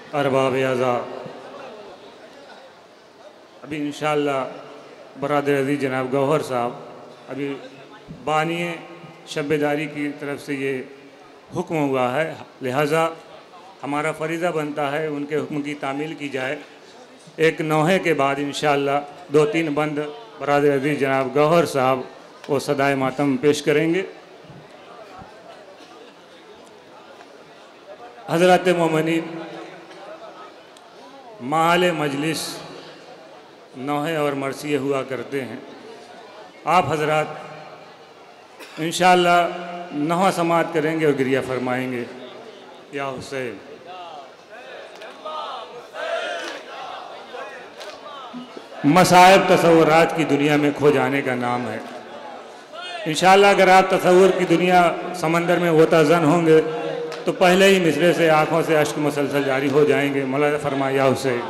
अरबाब अज़ा, अभी इंशाअल्लाह बरादर अज़ीज़ जनाब गौहर साहब अभी बानिए शब्बेदारी की तरफ से ये हुक्म हुआ है, लिहाजा हमारा फ़रीज़ा बनता है उनके हुक्म की तामील की जाए। एक नौहे के बाद इंशाअल्लाह 2-3 बंद बरादर अज़ीज़ जनाब गौहर साहब वो सदाए मातम पेश करेंगे। हज़रत मोमिनीन, माल मजलिस नौहे और मरसिए हुआ करते हैं। आप हज़रात इंशाअल्लाह नौहा समात करेंगे और गिरिया फरमाएंगे, या हुसैन। मसाइब तसव्वुरात की दुनिया में खो जाने का नाम है। इंशाअल्लाह अगर आप तसव्वुर की दुनिया समंदर में गोताज़न होंगे तो पहले ही मिसरे से आँखों से अश्क मुसलसल जारी हो जाएंगे। मौला फरमाया, या हुसैन।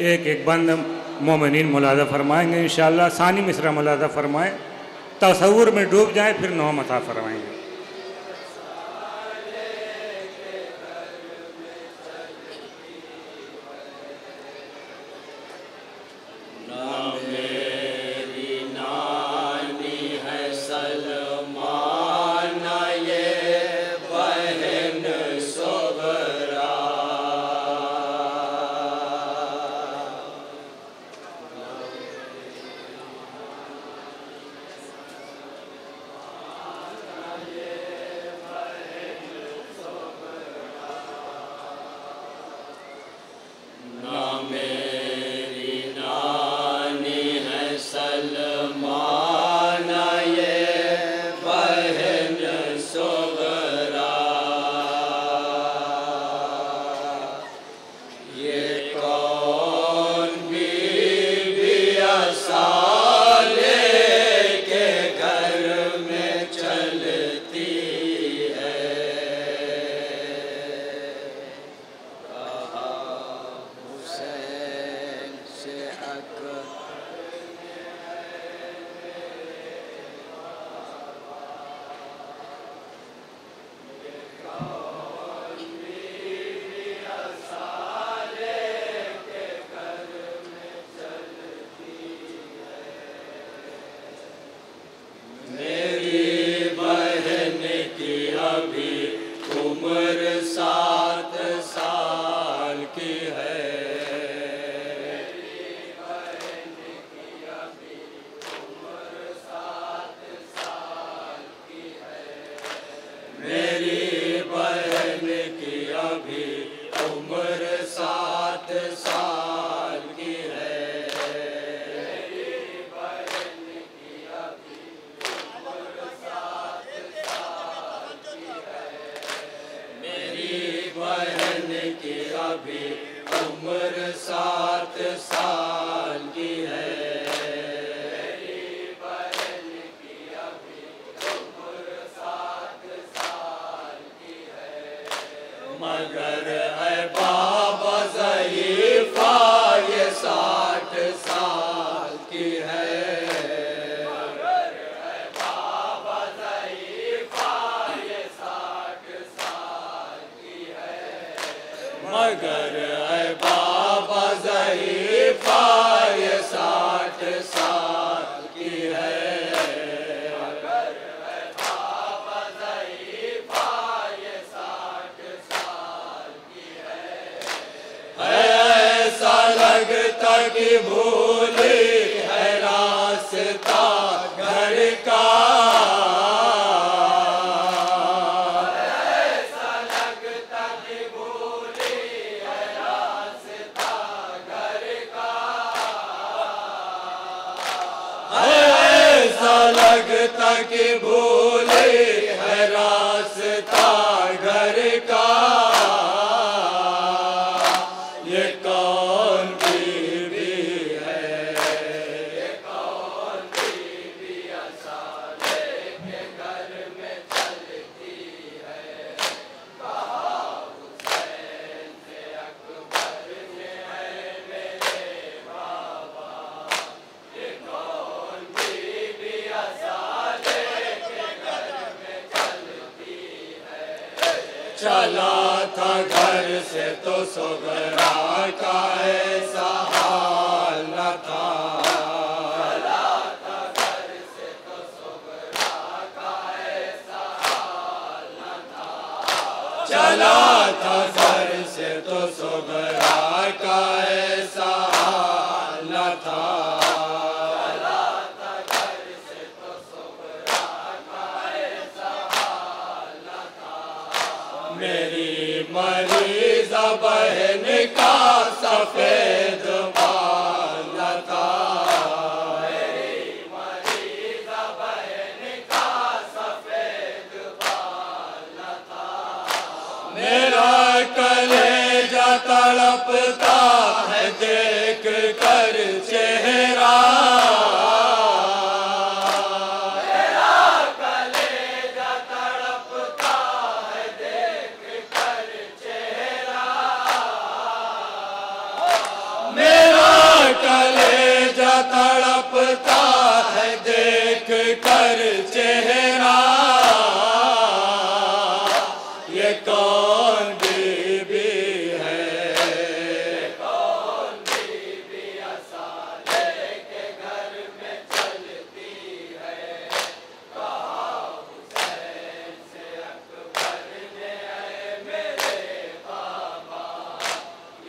एक एक बंद मोमिनीन मुलाज़ा फरमाएंगे इंशाअल्लाह। सानी मिसरा मुलाज़ा फरमाएं, तसव्वुर में डूब जाएं, फिर नौ मता फरमाएंगे। अभी उम्र 7 साल की है। मेरी बहन की अभी उम्र 7 साल की है। मेरी बहन की अभी उम्र 7 साल की है। मगर है बाबा ज़ईफ़ा ये 60 साल की है। मगर है बाबा ज़ईफ़ा ये 60 साल की है। मगर है बाबा ज़ईफ़ा ये 60 साल की है। ऐसा लगता कि भूली है रास्ता घर का। ऐसा लगता कि भूली है रास्ता घर का। ऐसा लगता कि भूली है रास्ता घर का। ये कौन बीवी है? ये कौन बीवी असाले के घर में चलती है? कहा हुसैन से अकबर ने है मेरे बाबा। ये कौन बीवी असाले के घर में चलती है? चला था घर से तो सुगरा का ऐसा हाल न था। चला था घर से तो सुगरा का ऐसा हाल न था। चला था घर से तो सुगरा का ऐसा हाल न था। चला था घर से तो सुगरा का ऐसा हाल न था। मेरी मरीज़ा बहन का सफेद बाल न था। मेरी मरीज़ा बहन का सफेद बाल न था। मेरा कलेजा तड़पता है देख कर चेहरा। कलेजा तड़पता है देख कर चेहरा। ये कौन बीबी है? कौन बीबी असाले के घर में चलती है? कहा हुसैन से अकबर ने है मेरे बाबा।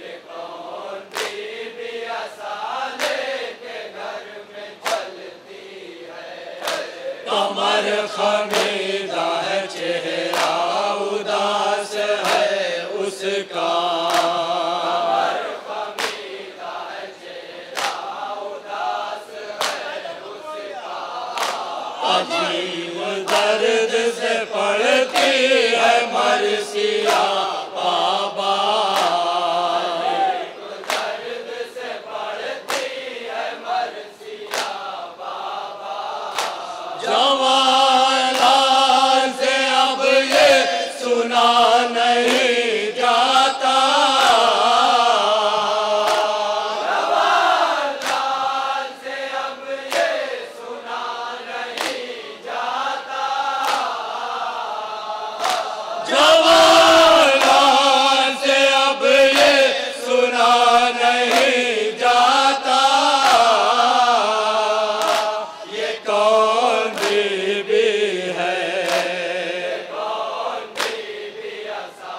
ये कौन बीबी असाले के घर में चलती है? कमर खमीदा है चेहरा उदास है उसका। कमर खमीदा है चेहरा उदास है उसका। अजीब दर्द से पड़ती है मरसिया बाबा। दर्द से पड़ती है मरसिया बाबा। जवान से अब ये सुना नहीं जाता। जवान से अब ये सुना नहीं जाता। जवान से अब ये सुना नहीं जाता। ये कौन बीबी है? कौन बीबी असा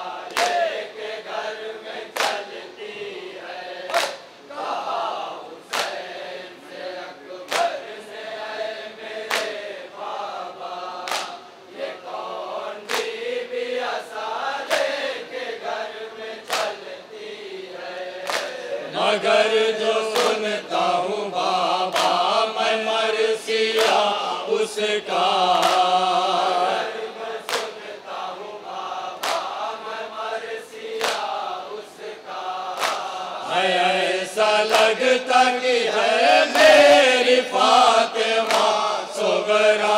मगर जो सुनता हूँ बाबा मैं मरसिया उसका। ऐसा लगता कि है मेरी फातिमा सुगरा।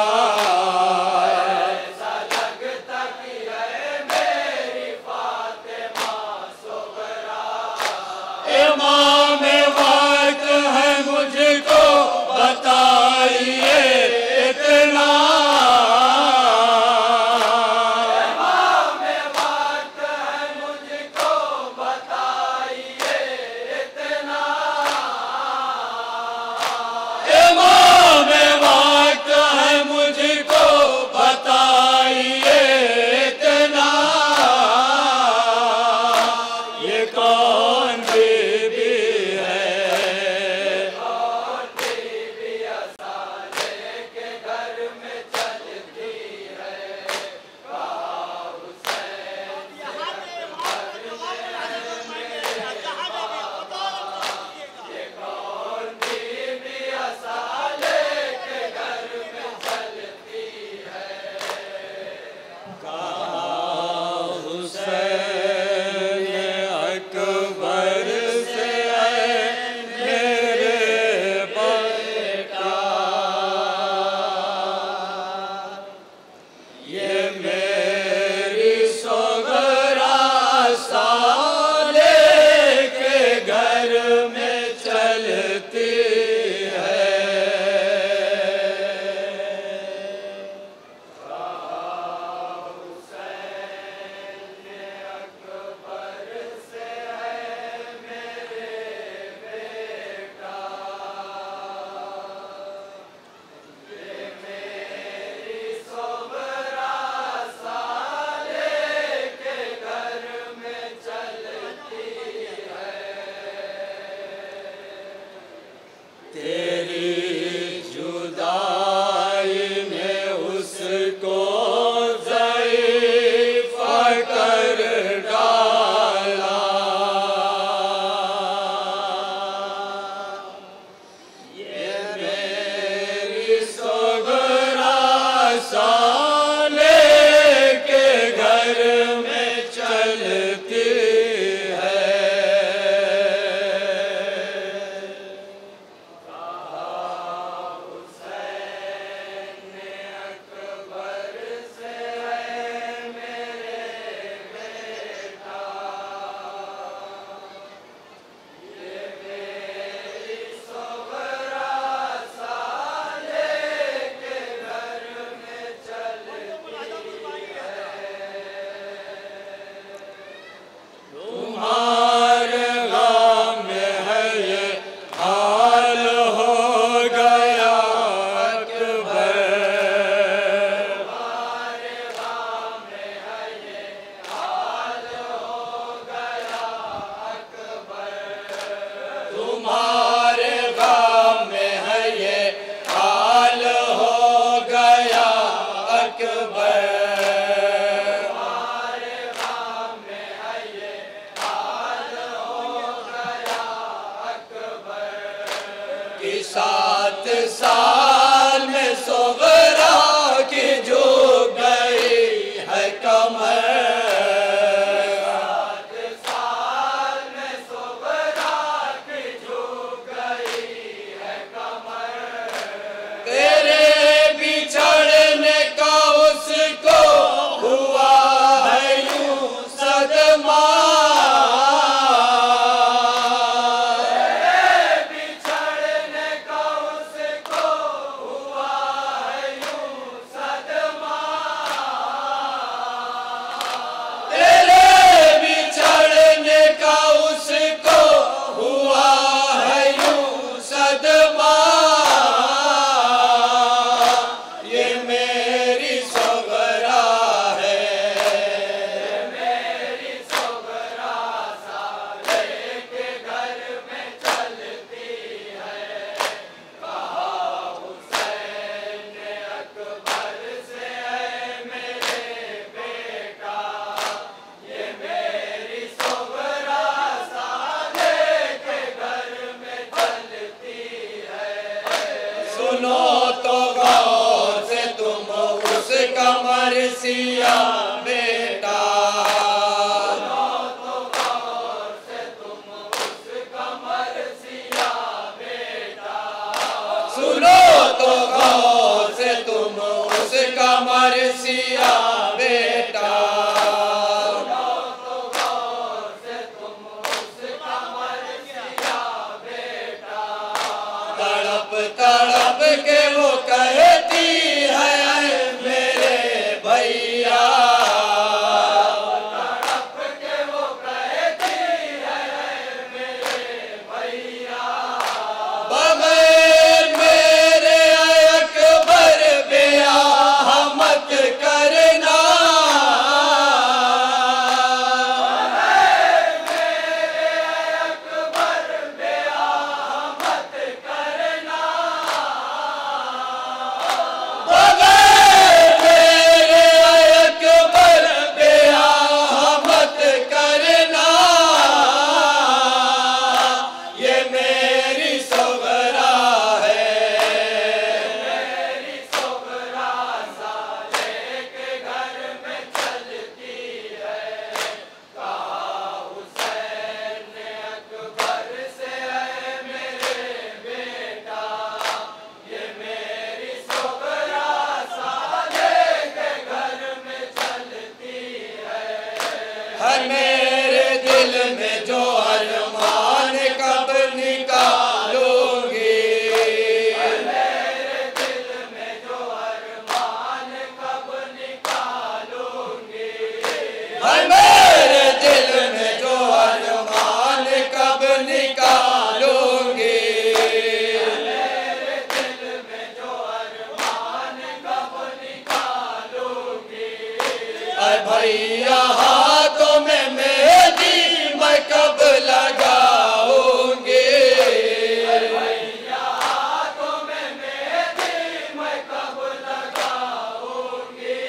ऐसा लगता कि है मेरी फातिमा सुगरा। इमाम वक्त है मुझको बताइए इतना। बिछड़ने का उसको मेरे दिल में जो अरमान कब निकालूंगी, मेरे दिल में जो अरमान कब निकालूंगी, मेरे दिल में जो अरमान कब निकालूंगी, मेरे दिल में जो अरमान कब निकालूंगी। अरे भैया हाथों में मेहंदी मैं कब लगाऊंगी, भैया हाथों में मेहंदी मैं कब लगाऊंगी,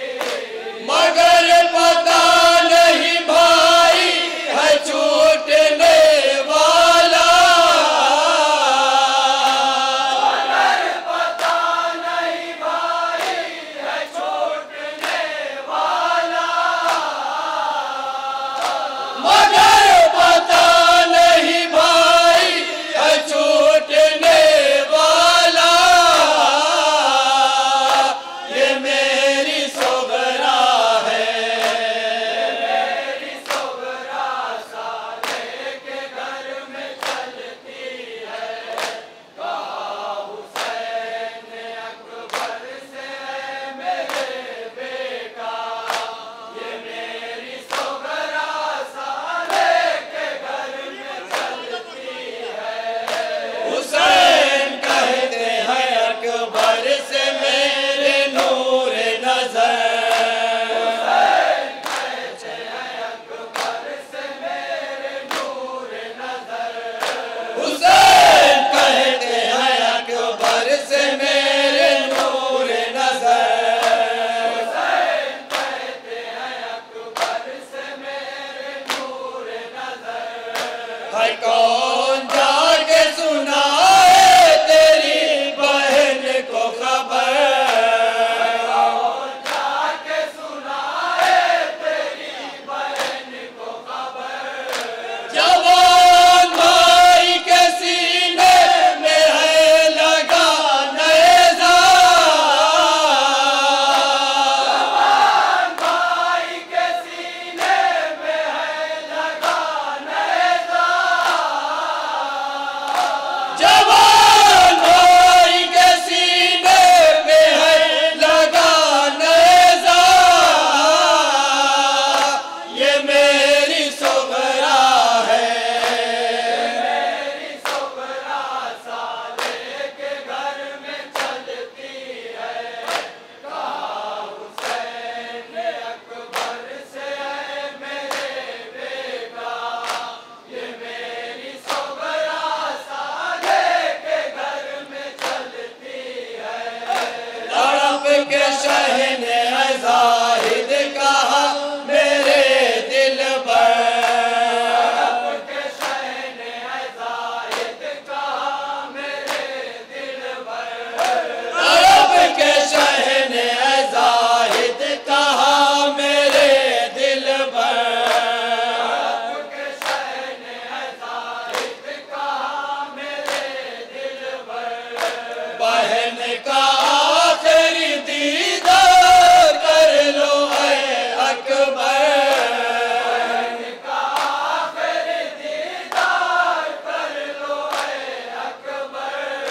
मगर पता नहीं भाई है छूटने वाला, मगर पता नहीं भाई है छूटने वाला, मगर पता नहीं भाई है छूटने वाला। ये मेरी सोगरा है, मेरी सोगरा साले के घर में चलती है, कहा हुसैन अकबर से है मेरे बेटा, ये मेरी सोगरा साले के घर में चलती है। हुसैन कहते हैं अकबर से मेरे नूर नजर, हुसैन कहते हैं अकबर से मेरे नूर नजर, हुसैन कहते हैं अकबर से मेरे नूर नजर, हुसैन कहते हैं अकबर से मेरे नूर नजर। है कौन जाके सुनाए तेरी बहन को खबर, कौन जाके सुनाए तेरी बहन को खबर, जवान भाई के सीने में है लगा नेज़ा, जवान भाई के सीने में है लगा नेज़ा, जवान भाई के सीने में है लगा नेज़ा। ये मेरी सोगरा है, मेरी सोगरा साले के घर में चलती है, कहा हुसैन अकबर से है मेरे बेटा, ये मेरी सोगरा साले के घर में चलती है। तड़प के शहने ज़ाहिद कहा मेरे दिल पर, तड़प के शहने ज़ाहिद कहा मेरे दिल पर, तड़प के शहने ज़ाहिद कहा मेरे दिल पर, तड़प के शहने ज़ाहिद कहा मेरे दिल पर। बहन का आखिरी दीदार कर लो ऐ अकबर, बहन का आखिरी दीदार कर लो ऐ अकबर,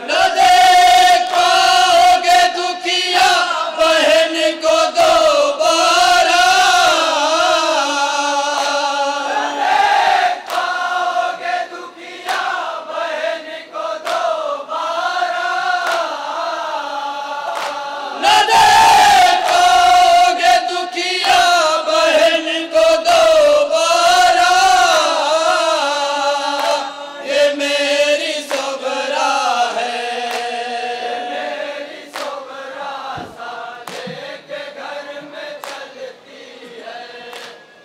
न देख पाओगे दुखिया बहन को दोबारा, न देख पाओगे दुखिया बहन को दोबारा, न देख पाओगे दुखिया बहन को दोबारा। ये मेरी सोगरा है, मेरी सोगरा साले के घर में चलती है,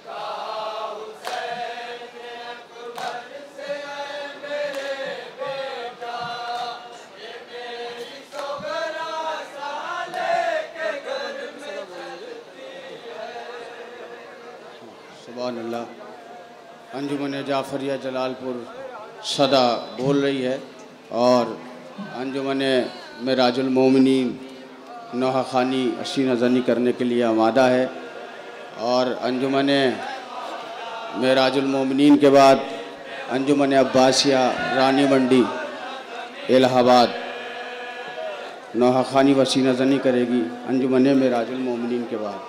कहा हुसैन अकबर से है मेरे बेटा, ये मेरी सोगरा साले के घर में चलती है। सुभान अल्लाह। अंजुमन जाफरिया जलालपुर सदा बोल रही है और अंजुमन मेराजुल मोमिनीन नोहा खानी असीना ज़नी करने के लिए आमादा है और अंजुमन मेराजुल मोमिनीन के बाद अंजुमन अब्बासिया रानी मंडी इलाहाबाद नौहा खानी वसीना ज़नी करेगी अंजुमन मेराजुल मोमिनीन के बाद।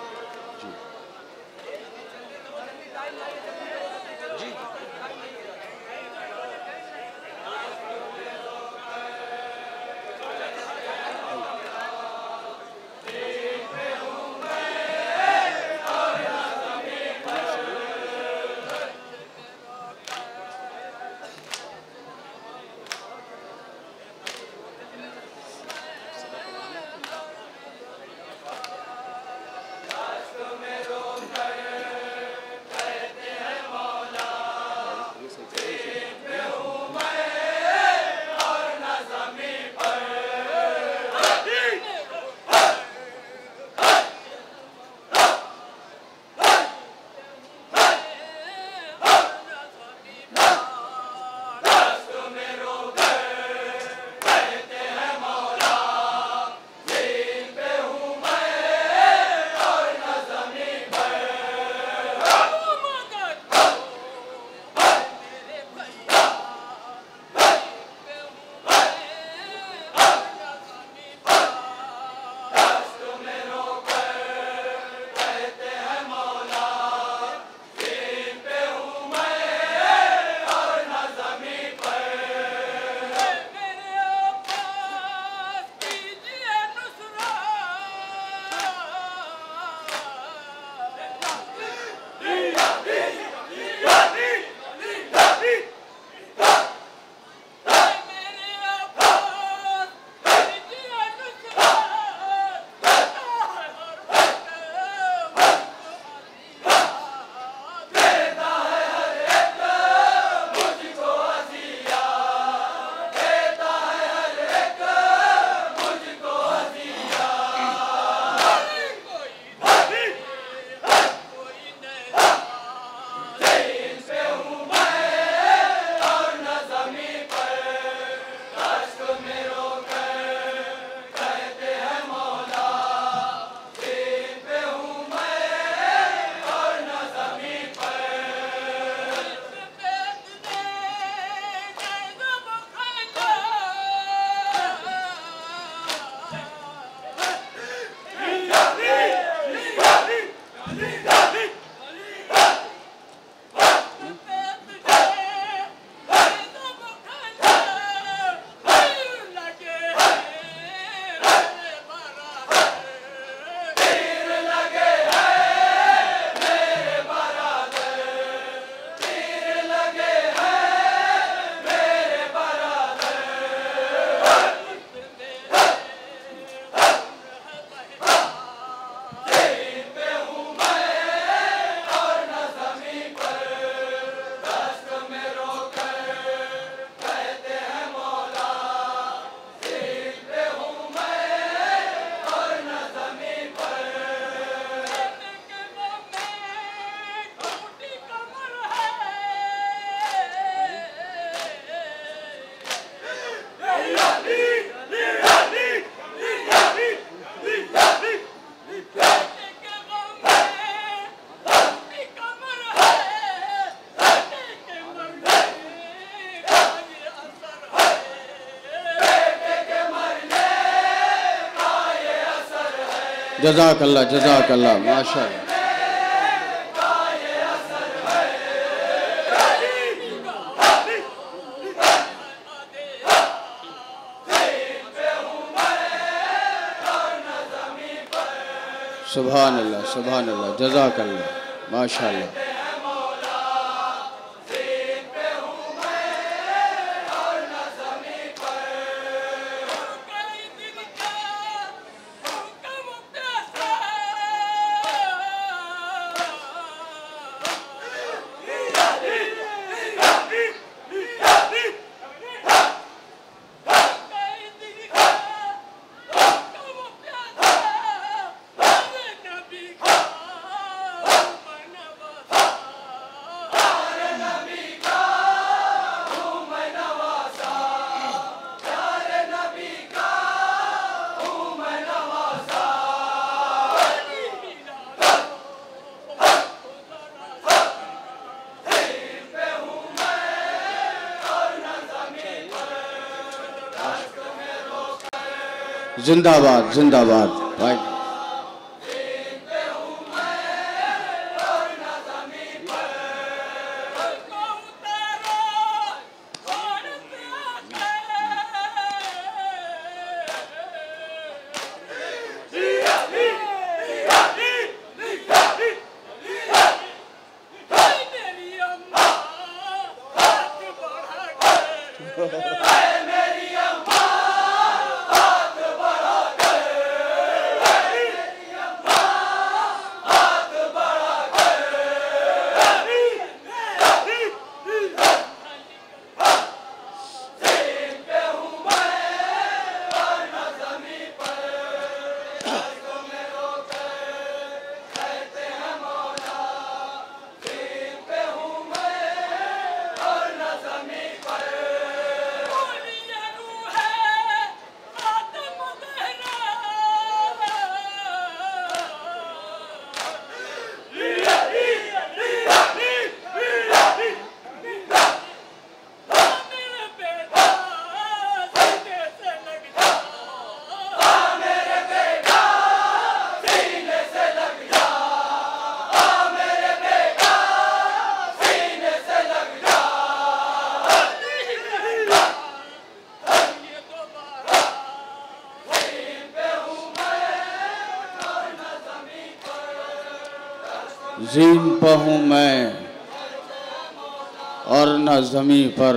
जज़ाकल्लाह माशाअल्लाह। सुभान अल्लाह जज़ाकल्लाह माशाअल्लाह। जिंदाबाद जिंदाबाद भाई। ज़मीन पर हूँ मैं और न ज़मीन पर।